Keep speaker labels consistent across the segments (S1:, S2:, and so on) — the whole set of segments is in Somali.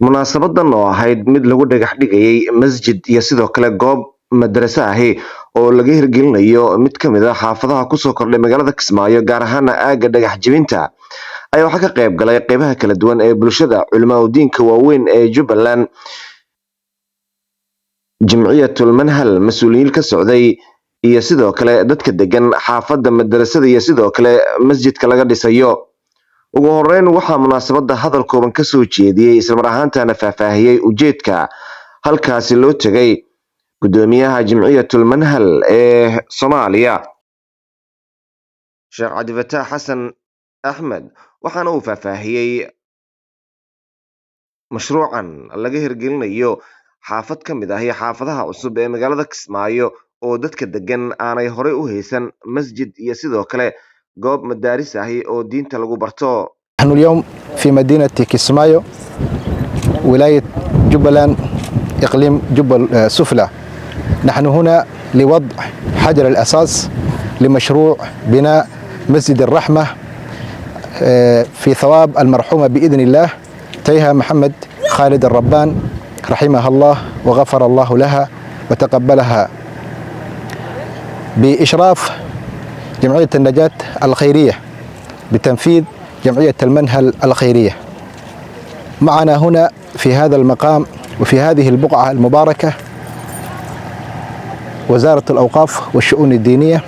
S1: munaasabadan oo ahayd mid lagu dhagax dhigayay masjid iyo sidoo kale goob madrasa ahi oo laga hirgelinayo mid ka mid ah xaafadaha kusoo kordhay magaalada Kismaayo gaar ahaan aaga dhagax jebinta ayaa waxaa ka qayb galay qaybaha kala duwan ee bulshada culimada diinka waaweyn ee Jubbaland jamciyatul manhal mas'uuliyiin ka socday iyo sidoo kale dadka degan xaafada madrasada iyo sidoo kale masjidka laga dhisayo ugu horeyn waxaa munaasabada hadal kooban ka soo jeediyay isla mar ahaantaana faahfaahiyay ujeedka halkaasi loo tagay gudoomiyaha jamciyatul manhal ee Soomaaliya Sheekh Cabdi Fataax Xasan Axmed waxaana uu faahfaahiyay mashruucan laga hirgelinayo xaafad ka mid ah xaafadaha cusub ee magaalada Kismaayo oo dadka degan aanay horey u haysan masjid iyo sidoo kale goob madaaris ah oo diinta lagu barto.
S2: نحن اليوم في مدينة كيسمايو ولاية جبلان إقليم جبل سفلى. نحن هنا لوضع حجر الأساس لمشروع بناء مسجد الرحمة في ثواب المرحومة بإذن الله تيها محمد خالد الربان رحمها الله وغفر الله لها وتقبلها بإشراف جمعية النجاة الخيرية بتنفيذ جمعية المنهل الخيرية. معنا هنا في هذا المقام وفي هذه البقعة المباركة وزارة الأوقاف والشؤون الدينية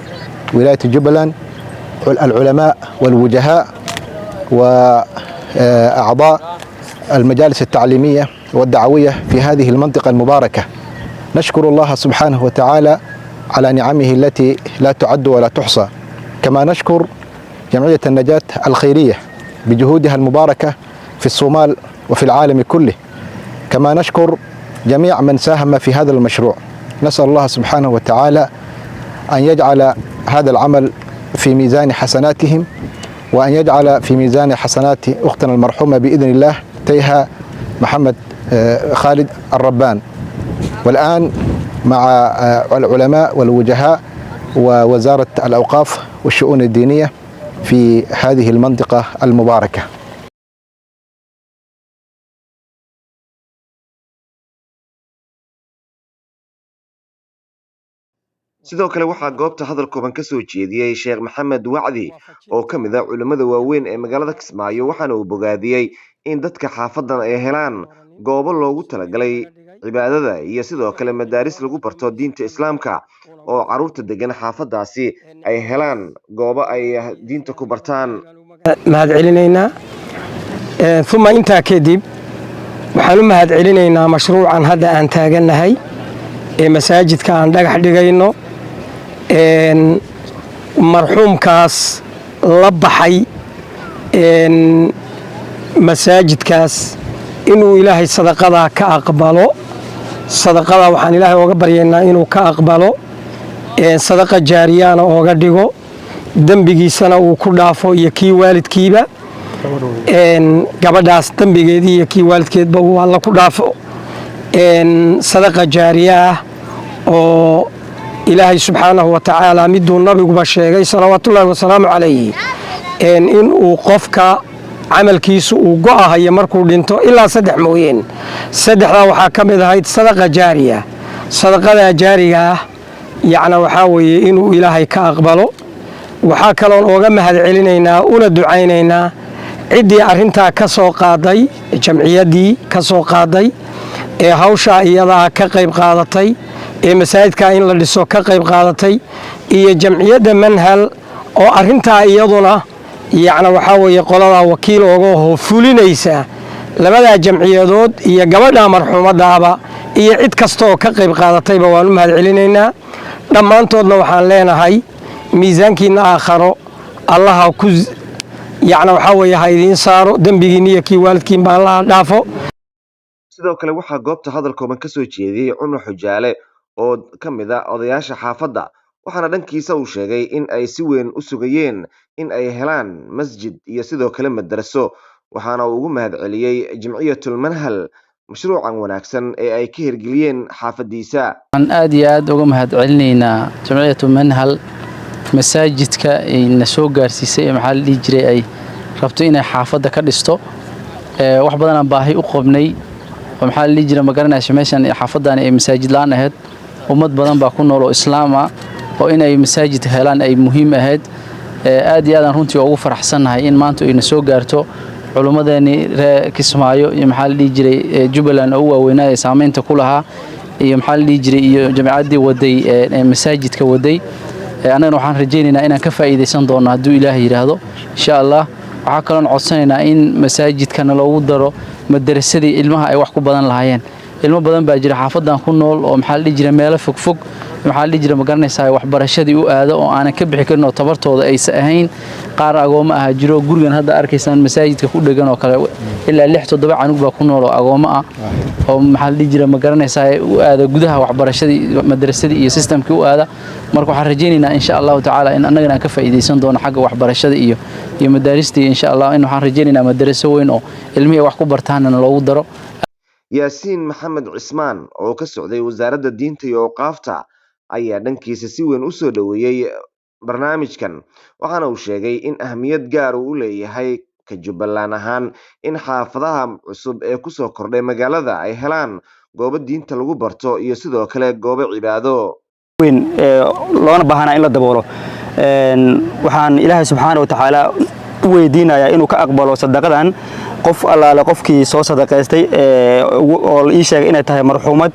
S2: ولاية جبلان العلماء والوجهاء وأعضاء المجالس التعليمية والدعوية في هذه المنطقة المباركة. نشكر الله سبحانه وتعالى على نعمه التي لا تعد ولا تحصى، كما نشكر جمعية النجاة الخيرية بجهودها المباركة في الصومال وفي العالم كله، كما نشكر جميع من ساهم في هذا المشروع. نسأل الله سبحانه وتعالى أن يجعل هذا العمل في ميزان حسناتهم وأن يجعل في ميزان حسنات أختنا المرحومة بإذن الله تيها محمد خالد الربان. والآن مع العلماء والوجهاء ووزارة الأوقاف والشؤون الدينية في هذه المنطقة المباركة.
S1: sidoo kale waxaa goobta hadal kooban ka soo jeediyay Sheekh Maxamed Wacdi oo ka mid ah culimada waaweyn ee magaalada Kismaayo waxaana uu bogaadiyay in dadka xaafadan ay helaan goobo loogu talagalay cibaadada iyo sidoo kale madaaris lagu barto diinta islaamka oo caruurta degan xaafadaasi ay helaan goobo ay diinta ku bartaan.
S3: mahad celinaynaa thumma inta kadib waxaan u mahad celinaynaa mashruucan hadda aan taaganahay ee masaajidka aan dhagax dhigayno marxuumkaas la baxay masaajidkaas inuu ilaahay sadaqada ka aqbalo. sadaqada waxaan ilaahay uga baryaynaa inuu ka aqbalo sadaqa jaariyana ooga dhigo dambigiisana uu ku dhaafo iyo kii waalidkiiba gabadhaas dambigeedii iyo kii waalidkeedba uu alla ku dhaafo sadaqa jaariya ah oo ilaahay subxaanahu wa tacaala miduu nabiguba sheegay salawaatullaahi wasalaamu calayhi inuu qofka camalkiisu uu go'ahayo markuu dhinto ilaa 3 mooyeen. 3 waxaa ka mid ahayd sadaqa jaariya. sadaqada jaariga ah yacni waxaa weeye inuu ilaahay ka aqbalo. waxaa kaloon ooga mahad celinaynaa una ducaynaynaa ciddii arrintaa ka soo qaaday jamciyaddii ka soo qaaday ee hawshaa iyadaa ka qayb qaadatay ee masaajidka in la dhiso ka qayb qaadatay iyo jamciyadda manhal oo arrintaa iyaduna yacni waxaa weeye qolada wakiil ooga hoo fulinaysa labadaa jamciyadood iyo gabadha marxuumadaaba iyo cid kasta oo ka qayb qaadatayba waan u mahad celinaynaa. dhammaantoodna waxaan leenahay miisaankiina aakharo allaha ku yacni waxaa weeye ha idiin saaro dembigiina iyo kii waalidkiin baa allaha dhaafo.
S1: sidoo kale waxaa goobta hadal kooban ka soo jeediyay Cumar Xujaale oo ka mid ah odayaasha xaafadda waxaana dhankiisa uu sheegay in ay si weyn u sugayeen in ay helaan masjid iyo sidoo kale madraso waxaana uu ugu mahad celiyay jamciyatul manhal mashruucan wanaagsan ee ay ka hirgeliyeen xaafadiisa.
S4: aan aad iyo aad uga mahad celinaynaa jamciyatul manhal masaajidka ay soo gaarsiisay maxaa la dhihi jiray ay rabto inay xaafadda ka dhisto wax badan aan baahi u qabnay maxaa la jira ma garanayso meeshan xaafadan ay masaajid laan ahayd ummad badan baa ku nool oo islaam ah oo inay masaajid helaan ay muhiim ahayd aad iyo aad runtii ugu faraxsanahay in maanta ay soo gaarto culumadeeni Kismaayo iyo maxaa la jiray Jubbaland oo waaweynaa saameynta ku lahaa iyo maxaa la jiray iyo jamacadii waday masaajidka waday anagana waxaan rajaynaynaa inaan ka faa'iideysan doono hadduu Ilaahay yiraahdo insha Allah waxa kale oo codsanaynaa in masaajidkana loogu daro madrasadii ilmaha ay wax ku badan lahaayeen ilmo badan baa jira xaafadan ku nool oo maxaa la jiray meelo fog maxaa la jiray ma garanaysaa waxbarashadii u aado oo aanan ka bixi karin oo tabartooda ay ahayn qaar agooma ah jiro gurigan hadda arkaysaan masaajidka ku dhagan oo kale ilaa 6-7 canug baa ku nool oo agooma ah oo maxaa la jiray ma garanaysaa u aado gudaha waxbarashadii madrasadii iyo systemkii u aada marka waxaan rajaynaynaa insha Allah taala in annagana ka faa'iideysan doono xagga waxbarashada iyo madaristii insha Allah in waxaan rajaynaynaa madraso weyn oo ilmihi wax ku bartaan loogu daro
S1: Yaasiin Maxamed Cismaan oo ka socday wasaaradda diinta iyo awqaafta ayaa dhankiisa si weyn u soo dhaweeyay barnaamijkan waxaana uu sheegay in ahmiyad gaar uu leeyahay ka Jubbaland ahaan in xaafadaha cusub ee ku soo kordhay magaalada ay helaan goobo diinta lagu barto iyo sidoo kale goobo cibaado
S5: weyn loona baahanaa in la daboolo waxaan Ilaahay subxaanahu wa ta'aala u weydiinayaa inuu ka aqbalo sadaqadan qof allaale qofkii soo sadaqaystay oo ii sheegay inay tahay marxuumad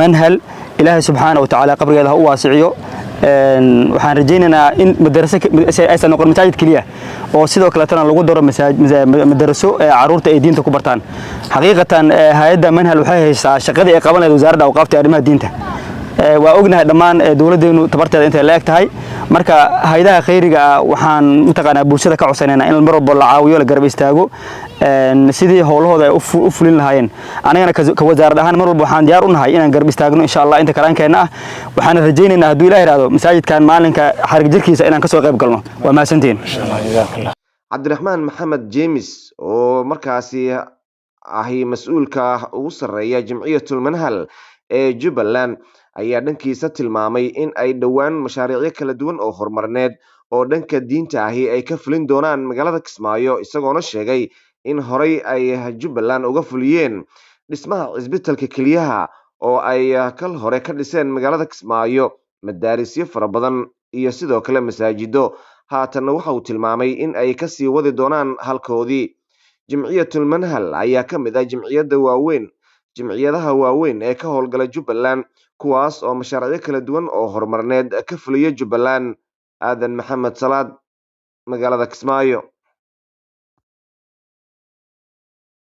S5: manhal Ilaahay subxaanahu wa ta'aala qabrigeeda u waasiciyo waxaan rajaynaynaa in madraso aysan noqon masaajid kaliya oo sidoo kale tan lagu daro madraso caruurta ay diinta ku bartaan xaqiiqatan hay'adda manhal waxay haysaa shaqadii ay qabanayso wasaaradda awqaafta arrimaha diinta waa ognahay dhammaan dawladeenu tabarteeda intay la eg tahay marka hay'adaha khayriga waxaan mutaqaanaa bulshada ka codsanaynaa in mar walba la caawiyo la garab istaago sidii howlahooda ay u fulin lahaayeen anagana ka wasaarad ahaan mar walba waxaan diyaar u nahay inaan garab istaagno insha Allah inta karaankeena ah waxaan rajaynaynaa hadduu Ilaahay raado masaajidkan maalinka xarig jirkiisa inaan ka soo qayb galno waa mahadsantiin
S1: Cabdiraxmaan Maxamed James oo markaasi ahi mas'uulka ugu sareeya Jamciyatul Manhal ee Jubbaland ayaa dhankiisa tilmaamay in ay dhawaan mashaariic kala duwan oo horumarineed oo dhanka diinta ahi ay ka fulin doonaan magaalada Kismaayo isagoona sheegay in horay ay Jubbaland uga fuliyeen dhismaha isbitaalka kaliyaha oo ay kal hore ka dhiseen magaalada Kismaayo madaarisyo fara badan iyo sidoo kale masaajido haatan waxa uu tilmaamay in ay ka sii wadi doonaan halkoodii Jamciyatul Manhal ayaa ka mid ah jamciyadaha waaweyn ee ka howlgala Jubbaland kuwaas oo mashaariic kala duwan oo horumarineed ka fuliya Jubbaland Aadan Maxamed Salaad magaalada Kismaayo.